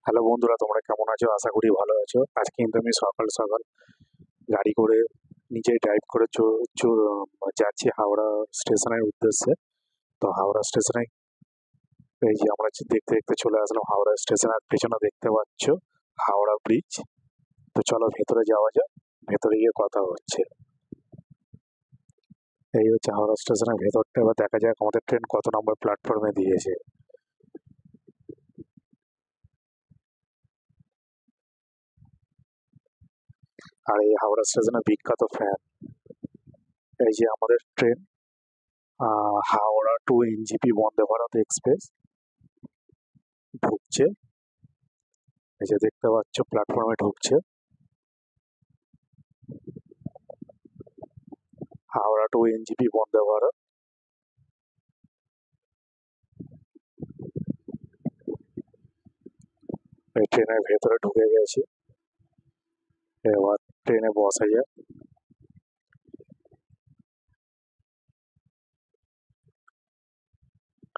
Hello বন্ধুরা, তোমরা কেমন আছো? আশা করি ভালো আছো। আজকে কিন্তু আমি সকাল সকাল গাড়ি করে নিজেই ড্রাইভ করে যাচ্ছি হাওড়া স্টেশনের উদ্দেশ্যে। তো হাওড়া স্টেশনে এই যে আমরা দেখতে দেখতে চলে আসলাম হাওড়া স্টেশন, আর পেছনে দেখতে পাচ্ছ হাওড়া ব্রিজ। তো চলো ভেতরে যাওয়া যাক, ভেতরে গিয়ে কথা হচ্ছে। এই হচ্ছে হাওড়া স্টেশনের ভেতরটা। এবার দেখা যাক আমাদের ট্রেন কত নম্বর প্ল্যাটফর্মে দিয়েছে। আর এই হাওড়া স্টেশনের বিখ্যাত ফ্যান, এই যে আমাদের train Howrah two NJP Vande Bharat express ঢুকছে। এই যে দেখতে পাচ্ছ প্ল্যাটফর্মে ঢুকছে হাওড়া টু এনজিপি বন্দে ভারত। এই ট্রেনের ভেতরে ঢুকে গেছি, এবার ট্রেনে বসা যায়।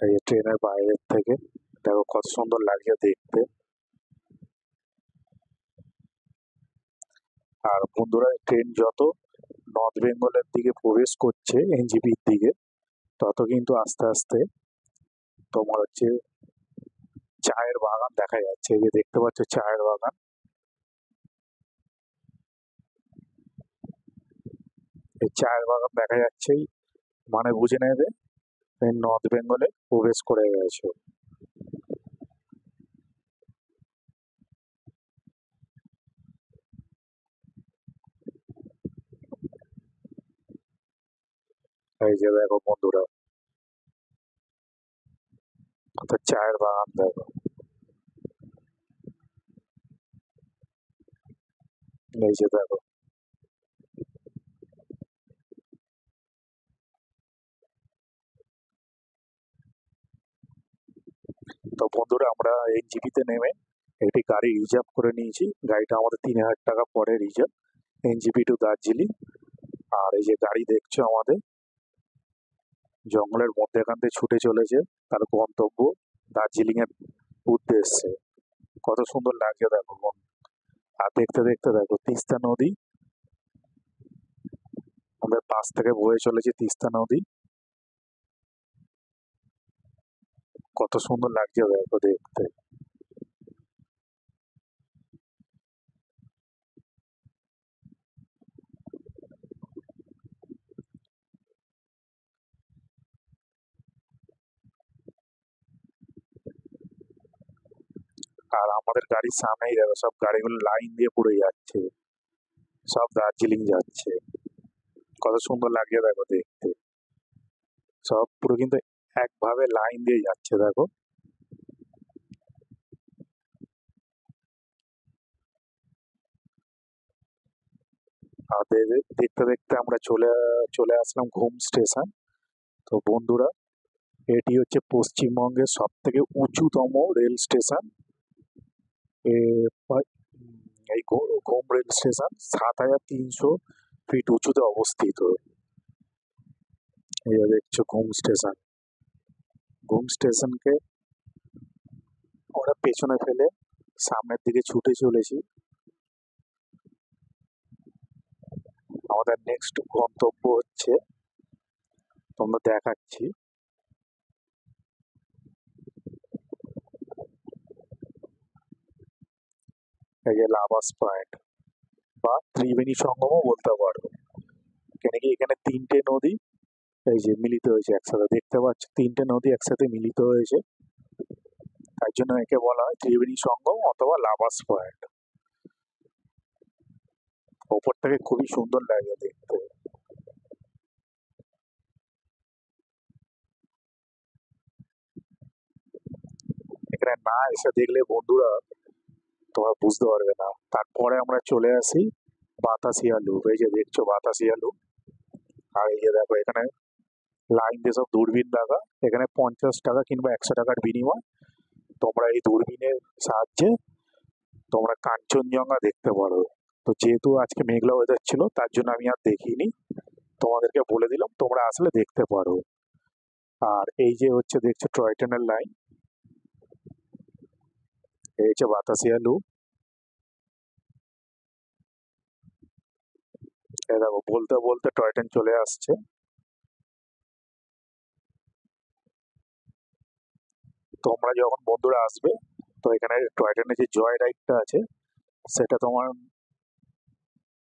এই যে ট্রেনের বাইরের থেকে দেখো কত সুন্দর লাগছে দেখতে। আর বন্ধুরা, ট্রেন যত নর্থ বেঙ্গলের দিকে প্রবেশ করছে এনজিপির দিকে, তত কিন্তু আস্তে আস্তে তোমার হচ্ছে চায়ের বাগান দেখা যাচ্ছে। এই যে দেখতে পাচ্ছ চায়ের বাগান, এই চায়ের বাগান দেখা যাচ্ছেই মানে বুঝে নেবে নর্থ বেঙ্গলে প্রবেশ করে গেছে। এই যে দেখো বন্ধুরা, তো চায়ের বাগান দেখো। এই যে দেখো, তো বন্ধুরা আমরা এনজিপিতে নেমে একটি গাড়ি রিজার্ভ করে নিয়েছি। গাড়িটা আমাদের ৩,০০০ টাকা পরে রিজার্ভ, এনজিপি টু দার্জিলিং। আর এই যে গাড়ি দেখছো আমাদের জঙ্গলের মধ্যে এখান থেকে ছুটে চলেছে তার গন্তব্য দার্জিলিং এর উদ্দেশ্যে। কত সুন্দর লাগছে দেখো আর দেখতে দেখতে দেখো তিস্তা নদী আমাদের পাশ থেকে বয়ে চলেছে। তিস্তা নদী কত সুন্দর লাগছে দেখো দেখতে। আর আমাদের গাড়ির সামনেই দেখো সব গাড়িগুলো লাইন দিয়ে পড়ে যাচ্ছে, সব দার্জিলিং যাচ্ছে। কত সুন্দর লাগছে দেখো দেখতে, সব পুরো কিন্তু একভাবে লাইন দিয়ে যাচ্ছে দেখো। আর দেখতে দেখতে আমরা চলে আসলাম ঘুম স্টেশন। তো বন্ধুরা, এটি হচ্ছে পশ্চিমবঙ্গের সব থেকে উঁচুতম রেল স্টেশন। এই ঘুম রেল স্টেশন ৭,৩০০ ফিট উঁচুতে অবস্থিত। এই যে দেখছো ঘুম স্টেশন। ঘুম স্টেশনকে আমরা পেছনে ফেলে সামনের দিকে ছুটে চলেছি আমাদের নেক্সট গন্তব্য হচ্ছে, তোমরা দেখাচ্ছি। এই যে লাভাস পয়েন্ট বা ত্রিবেণী সঙ্গমও বলতে পারো, কেন কি এখানে তিনটে নদী এই যে মিলিত হয়েছে একসাথে। দেখতে পাচ্ছ তিনটে নদী একসাথে মিলিত হয়েছে, তাই জন্য একে বলা হয় ত্রিবেণী সঙ্গম অথবা লাভাস পয়েন্ট। ওপর থেকে খুবই সুন্দর লাগে দেখতে। এখানে না এসে দেখলে বন্ধুরা তোমরা বুঝতে পারবে না। তারপরে আমরা চলে আসি বাতাসিয়া লুপ। এই যে দেখছো বাতাসিয়া লুপ। আর এই যে দেখো এখানে লাইন দিয়ে সব দূরবীন রাখা, এখানে ৫০ টাকা কিংবা ১০০ টাকার বিনিময় তোমরা এই দূরবীনের সাহায্যে তোমরা কাঞ্চনজঙ্ঘা দেখতে পারো। তো যেহেতু আজকে মেঘলা ওয়েদার ছিল তার জন্য আমি আর দেখিনি, তোমাদেরকে বলে দিলাম তোমরা আসলে দেখতে পারো। আর এই যে হচ্ছে দেখছো টয় ট্রেনের লাইন, এই হচ্ছে বাতাসিয়া লুপ। এই দেখো বলতে বলতে টয় ট্রেন চলে আসছে। তোমরা যখন বন্ধুরা আসবে তো এখানে টয় ট্রেনের যে জয় রাইডটা আছে সেটা তোমার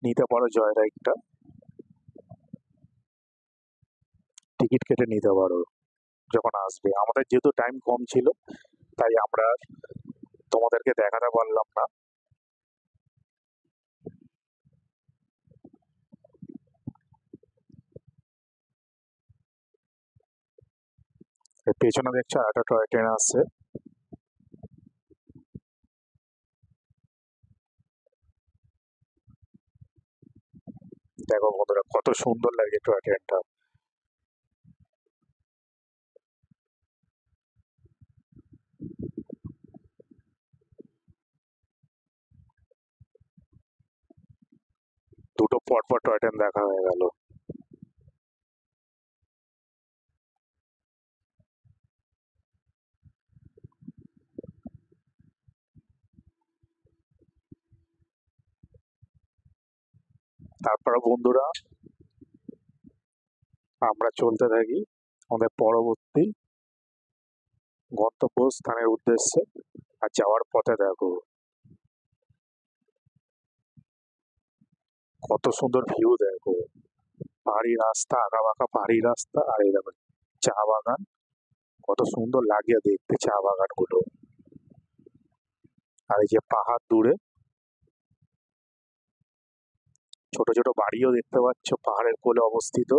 নিতে পারো। জয় রাইডটা টিকিট কেটে নিতে পারো যখন আসবে। আমাদের যেহেতু টাইম কম ছিল তাই আমরা আর তোমাদেরকে দেখাতে পারলাম না। এর পেছনে দেখছো একটা টয় ট্রেন আসছে। দেখো বন্ধুরা কত সুন্দর লাগে টয় ট্রেনটা। দুটো পরপর টয় ট্রেন দেখা হয়ে গেল। তারপরে বন্ধুরা আমরা চলতে থাকি আমাদের পরবর্তী গন্তব্যস্থানের উদ্দেশ্যে। আর যাওয়ার পথে দেখো কত সুন্দর ভিউ, দেখো পাহাড়ি রাস্তা, আঁকা বাঁকা পাহাড়ি রাস্তা, আর এই দেখো চা বাগান। কত সুন্দর লাগে দেখতে চা বাগান গুলো। আর এই যে পাহাড় দূরে ছোট ছোট বাড়িও দেখতে পাচ্ছ পাহাড়ের কোলে অবস্থিত।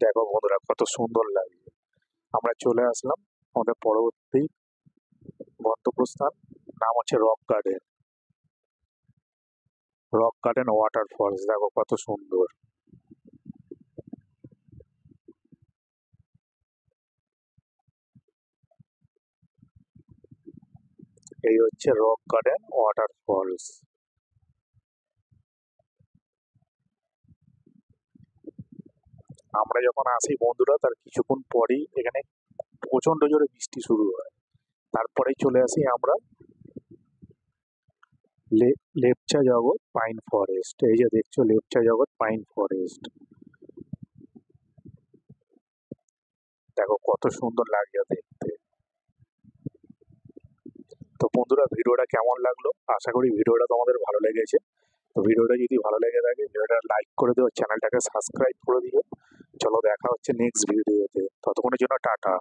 দেখো বন্ধুরা কত সুন্দর লাগে। আমরা চলে আসলাম আমাদের পরবর্তী গন্তব্যস্থান। নাম হচ্ছে rock garden. Rock garden waterfalls, দেখো কত সুন্দর। এই হচ্ছে রক গার্ডেন ওয়াটারফলস। আমরা যখন আসি বন্ধুরা তার কিছুক্ষণ পরেই এখানে প্রচন্ড জোরে বৃষ্টি শুরু হয়। তারপরেই চলে আসি আমরা লেপচা জগৎ পাইন ফরেস্ট। এই যে দেখছো লেপচা জগৎ পাইন ফরেস্ট, দেখো কত সুন্দর লাগে দেখতে। তো বন্ধুরা ভিডিওটা কেমন লাগলো, আশা করি ভিডিওটা তোমাদের ভালো লেগেছে। তো ভিডিওটা যদি ভালো লেগে থাকে ভিডিওটা লাইক করে দিও, চ্যানেলটাকে সাবস্ক্রাইব করে দিও। চলো দেখা হচ্ছে নেক্সট ভিডিওতে, ততক্ষণের জন্য টাটা।